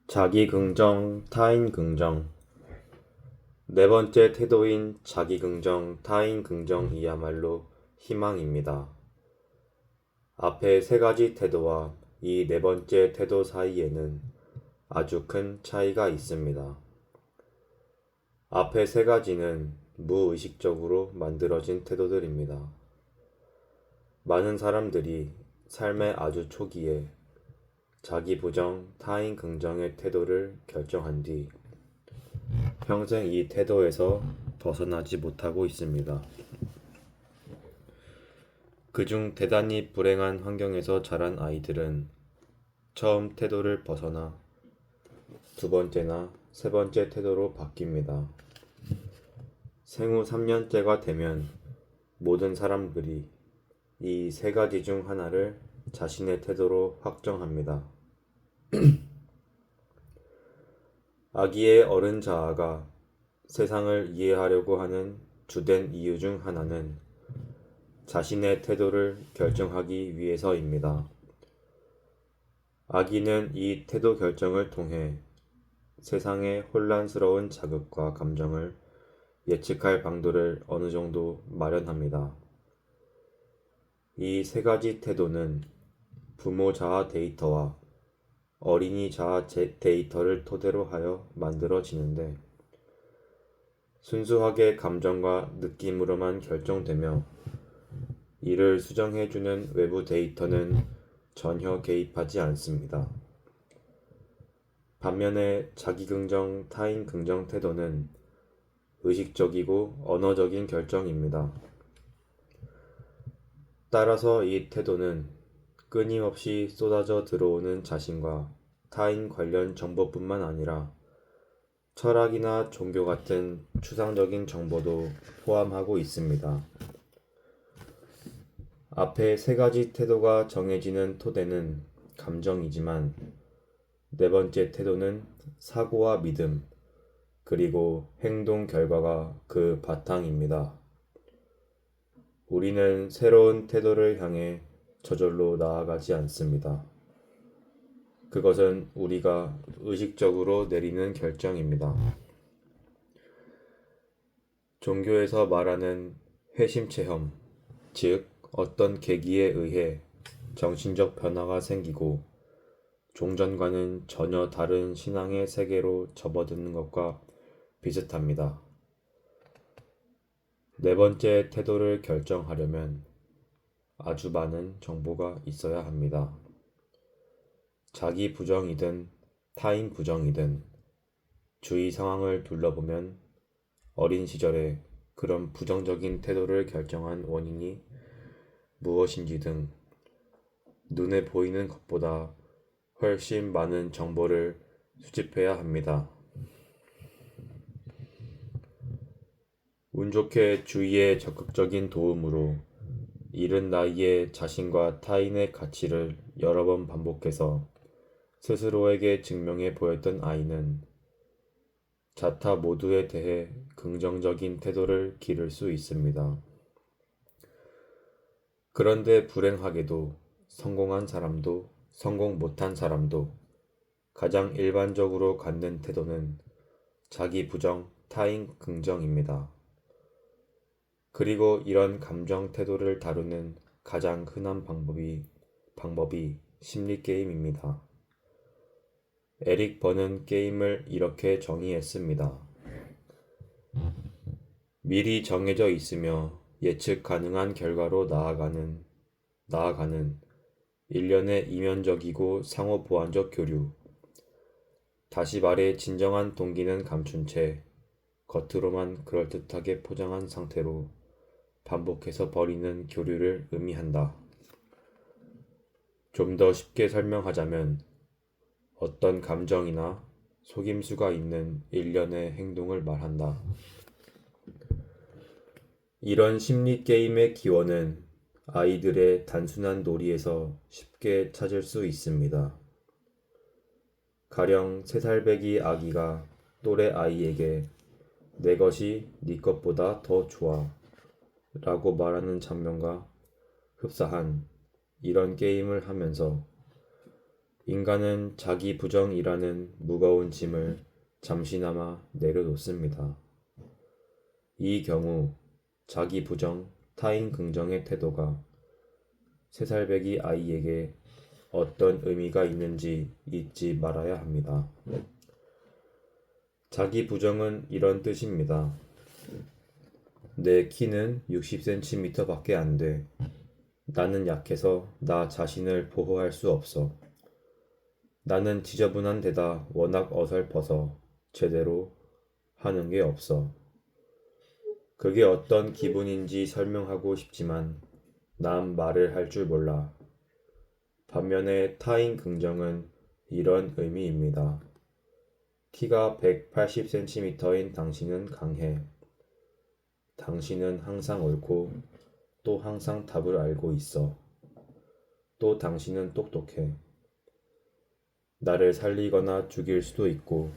자기 긍정, 타인 긍정. 네 번째 태도인 자기 긍정, 타인 긍정이야말로 희망입니다. 앞에 세 가지 태도와 이 네 번째 태도 사이에는 아주 큰 차이가 있습니다. 앞에 세 가지는 무의식적으로 만들어진 태도들입니다. 많은 사람들이 삶의 아주 초기에 자기 부정, 타인 긍정의 태도를 결정한 뒤 평생 이 태도에서 벗어나지 못하고 있습니다. 그중 대단히 불행한 환경에서 자란 아이들은 처음 태도를 벗어나 두 번째나 세 번째 태도로 바뀝니다. 생후 3년째가 되면 모든 사람들이 이 세 가지 중 하나를 자신의 태도로 확정합니다. 아기의 어른 자아가 세상을 이해하려고 하는 주된 이유 중 하나는 자신의 태도를 결정하기 위해서입니다. 아기는 이 태도 결정을 통해 세상의 혼란스러운 자극과 감정을 예측할 방도를 어느 정도 마련합니다. 이 세 가지 태도는 부모 자아 데이터와 어린이 자아 데이터를 토대로 하여 만들어지는데 순수하게 감정과 느낌으로만 결정되며 이를 수정해주는 외부 데이터는 전혀 개입하지 않습니다. 반면에 자기 긍정, 타인 긍정 태도는 의식적이고 언어적인 결정입니다. 따라서 이 태도는 끊임없이 쏟아져 들어오는 자신과 타인 관련 정보뿐만 아니라 철학이나 종교 같은 추상적인 정보도 포함하고 있습니다. 앞에 세 가지 태도가 정해지는 토대는 감정이지만 네 번째 태도는 사고와 믿음, 그리고 행동 결과가 그 바탕입니다. 우리는 새로운 태도를 향해 저절로 나아가지 않습니다. 그것은 우리가 의식적으로 내리는 결정입니다. 종교에서 말하는 회심 체험, 즉 어떤 계기에 의해 정신적 변화가 생기고 종전과는 전혀 다른 신앙의 세계로 접어드는 것과 비슷합니다. 네 번째 태도를 결정하려면 아주 많은 정보가 있어야 합니다. 자기 부정이든 타인 부정이든 주위 상황을 둘러보면 어린 시절에 그런 부정적인 태도를 결정한 원인이 무엇인지 등 눈에 보이는 것보다 훨씬 많은 정보를 수집해야 합니다. 운 좋게 주위의 적극적인 도움으로 이른 나이에 자신과 타인의 가치를 여러 번 반복해서 스스로에게 증명해 보였던 아이는 자타 모두에 대해 긍정적인 태도를 기를 수 있습니다. 그런데 불행하게도 성공한 사람도 성공 못한 사람도 가장 일반적으로 갖는 태도는 자기 부정, 타인 긍정입니다. 그리고 이런 감정 태도를 다루는 가장 흔한 방법이 심리게임입니다. 에릭 번은 게임을 이렇게 정의했습니다. 미리 정해져 있으며 예측 가능한 결과로 나아가는 일련의 이면적이고 상호 보완적 교류. 다시 말해 진정한 동기는 감춘 채 겉으로만 그럴듯하게 포장한 상태로 반복해서 벌이는 교류를 의미한다. 좀 더 쉽게 설명하자면 어떤 감정이나 속임수가 있는 일련의 행동을 말한다. 이런 심리 게임의 기원은 아이들의 단순한 놀이에서 쉽게 찾을 수 있습니다. 가령 3살배기 아기가 또래 아이에게 내 것이 네 것보다 더 좋아 라고 말하는 장면과 흡사한 이런 게임을 하면서 인간은 자기 부정이라는 무거운 짐을 잠시나마 내려놓습니다. 이 경우 자기 부정, 타인 긍정의 태도가 3살배기 아이에게 어떤 의미가 있는지 잊지 말아야 합니다. 자기 부정은 이런 뜻입니다. 내 키는 60cm 밖에 안 돼. 나는 약해서 나 자신을 보호할 수 없어. 나는 지저분한 데다 워낙 어설퍼서 제대로 하는 게 없어. 그게 어떤 기분인지 설명하고 싶지만 난 말을 할 줄 몰라. 반면에 타인 긍정은 이런 의미입니다. 키가 180cm인 당신은 강해. 당신은 항상 옳고 또 항상 답을 알고 있어. 또 당신은 똑똑해. 나를 살리거나 죽일 수도 있고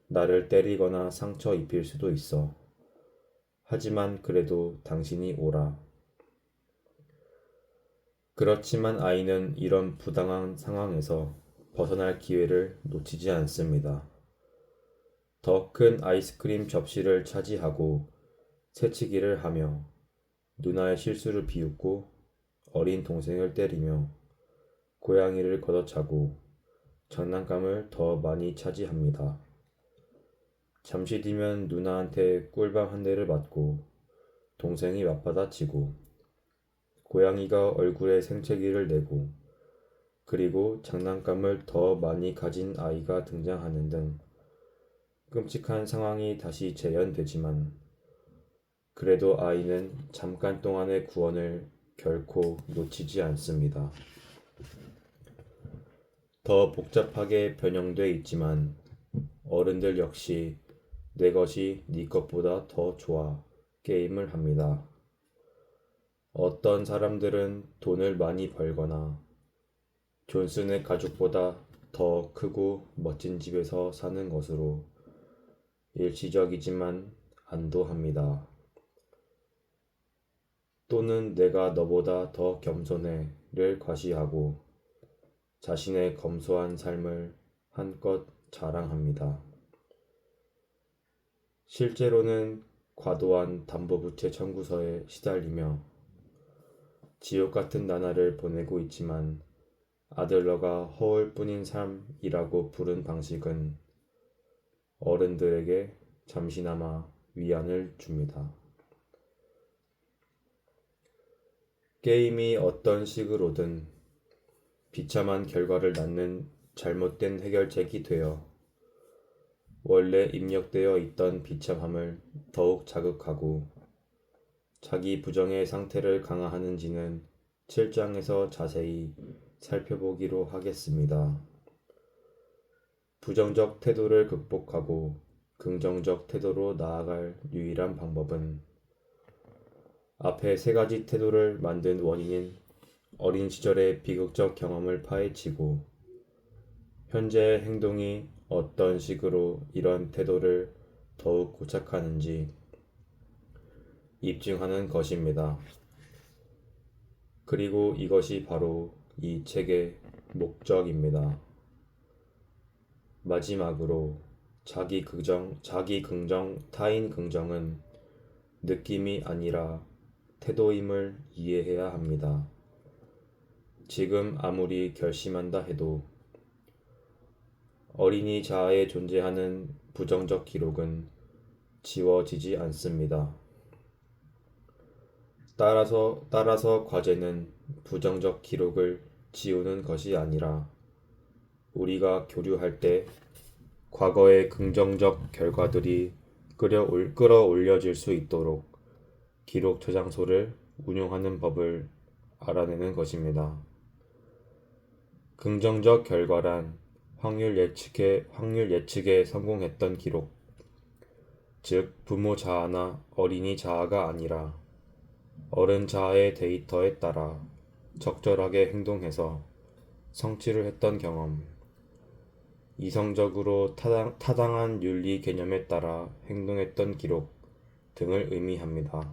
나를 때리거나 상처 입힐 수도 있어. 하지만 그래도 당신이 옳아. 그렇지만 아이는 이런 부당한 상황에서 벗어날 기회를 놓치지 않습니다. 더 큰 아이스크림 접시를 차지하고 새치기를 하며 누나의 실수를 비웃고 어린 동생을 때리며 고양이를 걷어차고 장난감을 더 많이 차지합니다. 잠시 뒤면 누나한테 꿀밤 한 대를 맞고 동생이 맞받아치고 고양이가 얼굴에 생채기를 내고 그리고 장난감을 더 많이 가진 아이가 등장하는 등 끔찍한 상황이 다시 재현되지만 그래도 아이는 잠깐 동안의 구원을 결코 놓치지 않습니다. 더 복잡하게 변형돼 있지만 어른들 역시 내 것이 네 것보다 더 좋아 게임을 합니다. 어떤 사람들은 돈을 많이 벌거나 존슨의 가족보다 더 크고 멋진 집에서 사는 것으로 일시적이지만 안도합니다. 또는 내가 너보다 더 겸손해를 과시하고 자신의 검소한 삶을 한껏 자랑합니다. 실제로는 과도한 담보부채 청구서에 시달리며 지옥 같은 나날을 보내고 있지만 아들러가 허울뿐인 삶이라고 부른 방식은 어른들에게 잠시나마 위안을 줍니다. 게임이 어떤 식으로든 비참한 결과를 낳는 잘못된 해결책이 되어 원래 입력되어 있던 비참함을 더욱 자극하고 자기 부정의 상태를 강화하는지는 7장에서 자세히 살펴보기로 하겠습니다. 부정적 태도를 극복하고 긍정적 태도로 나아갈 유일한 방법은 앞에 3가지 태도를 만든 원인인 어린 시절의 비극적 경험을 파헤치고 현재의 행동이 어떤 식으로 이런 태도를 더욱 고착하는지 입증하는 것입니다. 그리고 이것이 바로 이 책의 목적입니다. 마지막으로 자기 긍정, 타인 긍정은 느낌이 아니라 태도임을 이해해야 합니다. 지금 아무리 결심한다 해도 어린이 자아에 존재하는 부정적 기록은 지워지지 않습니다. 따라서 과제는 부정적 기록을 지우는 것이 아니라 우리가 교류할 때 과거의 긍정적 결과들이 끌어올려질 수 있도록 기록 저장소를 운용하는 법을 알아내는 것입니다. 긍정적 결과란 확률 예측에 성공했던 기록, 즉 부모 자아나 어린이 자아가 아니라 어른 자아의 데이터에 따라 적절하게 행동해서 성취를 했던 경험, 이성적으로 타당한 윤리 개념에 따라 행동했던 기록 등을 의미합니다.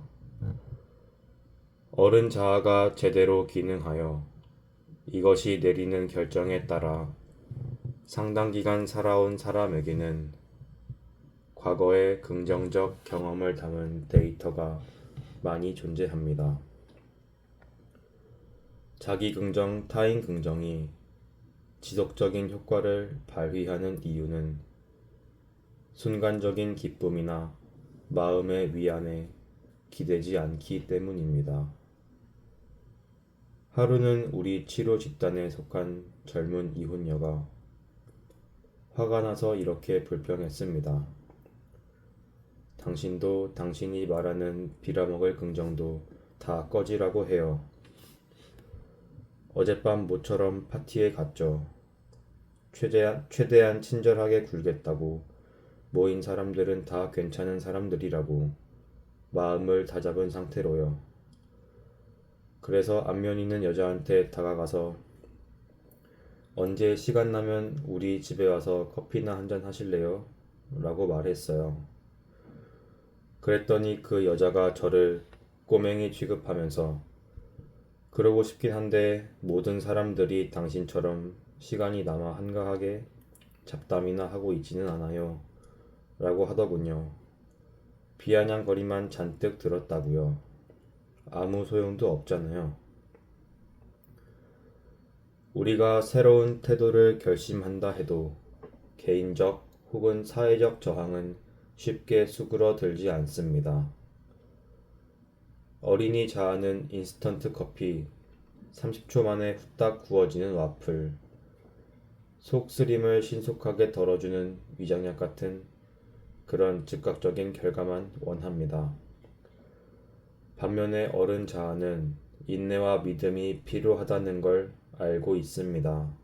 어른 자아가 제대로 기능하여 이것이 내리는 결정에 따라 상당 기간 살아온 사람에게는 과거의 긍정적 경험을 담은 데이터가 많이 존재합니다. 자기 긍정, 타인 긍정이 지속적인 효과를 발휘하는 이유는 순간적인 기쁨이나 마음의 위안에 기대지 않기 때문입니다. 하루는 우리 치료 집단에 속한 젊은 이혼녀가 화가 나서 이렇게 불평했습니다. 당신도 당신이 말하는 빌어먹을 긍정도 다 꺼지라고 해요. 어젯밤 모처럼 파티에 갔죠. 최대한 친절하게 굴겠다고 모인 사람들은 다 괜찮은 사람들이라고 마음을 다잡은 상태로요. 그래서 안면 있는 여자한테 다가가서 언제 시간 나면 우리 집에 와서 커피나 한잔 하실래요? 라고 말했어요. 그랬더니 그 여자가 저를 꼬맹이 취급하면서 그러고 싶긴 한데 모든 사람들이 당신처럼 시간이 남아 한가하게 잡담이나 하고 있지는 않아요. 라고 하더군요. 비아냥거리만 잔뜩 들었다고요. 아무 소용도 없잖아요. 우리가 새로운 태도를 결심한다 해도 개인적 혹은 사회적 저항은 쉽게 수그러들지 않습니다. 어린이 자아는 인스턴트 커피, 30초 만에 후딱 구워지는 와플, 속 쓰림을 신속하게 덜어주는 위장약 같은 그런 즉각적인 결과만 원합니다. 반면에 어른 자아는 인내와 믿음이 필요하다는 걸 알고 있습니다.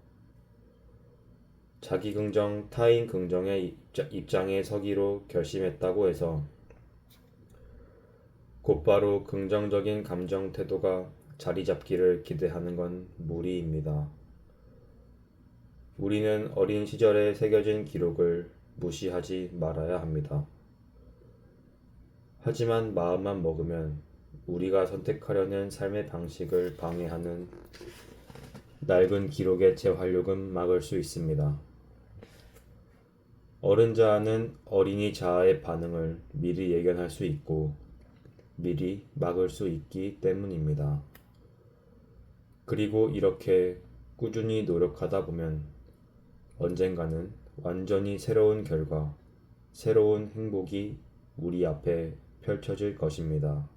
자기 긍정, 타인 긍정의 입장에 서기로 결심했다고 해서 곧바로 긍정적인 감정 태도가 자리 잡기를 기대하는 건 무리입니다. 우리는 어린 시절에 새겨진 기록을 무시하지 말아야 합니다. 하지만 마음만 먹으면 우리가 선택하려는 삶의 방식을 방해하는 낡은 기록의 재활용은 막을 수 있습니다. 어른 자아는 어린이 자아의 반응을 미리 예견할 수 있고 미리 막을 수 있기 때문입니다. 그리고 이렇게 꾸준히 노력하다 보면 언젠가는 완전히 새로운 결과, 새로운 행복이 우리 앞에 펼쳐질 것입니다.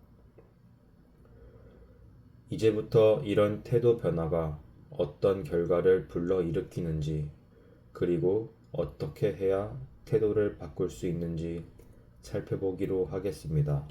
이제부터 이런 태도 변화가 어떤 결과를 불러일으키는지, 그리고 어떻게 해야 태도를 바꿀 수 있는지 살펴보기로 하겠습니다.